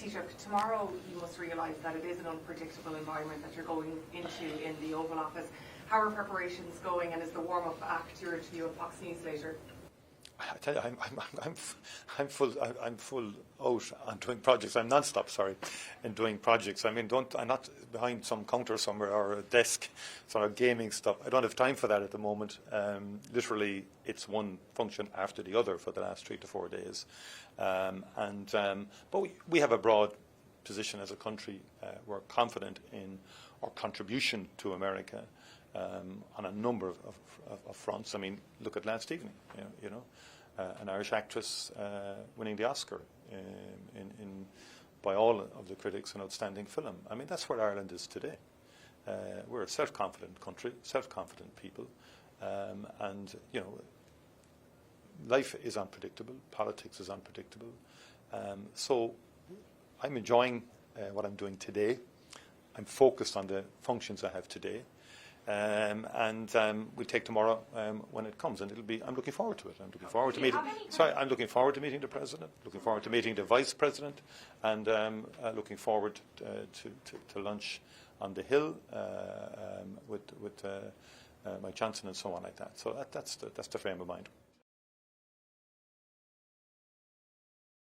Taoiseach, tomorrow you must realise that it is an unpredictable environment that you're going into in the Oval Office. How are preparations going, and is the warm-up act your interview on Fox News later? I tell you, I'm full out on doing projects. I'm non-stop, in doing projects. I mean, I'm not behind some counter somewhere or a desk, sort of gaming stuff. I don't have time for that at the moment. Literally, it's one function after the other for the last 3 to 4 days. But we have a broad position as a country. We're confident in our contribution to America on a number of fronts. I mean, look at last evening. An Irish actress winning the Oscar by all of the critics, an outstanding film. I mean, that's where Ireland is today. We're a self-confident country, self-confident people, and life is unpredictable, politics is unpredictable. So I'm enjoying what I'm doing today. I'm focused on the functions I have today. We'll take tomorrow when it comes, and I'm looking forward to it. I'm looking forward to meeting. I'm looking forward to meeting the president. Looking forward to meeting the vice president, and looking forward to lunch on the Hill with my Johnson and so on like that. So that's the frame of mind.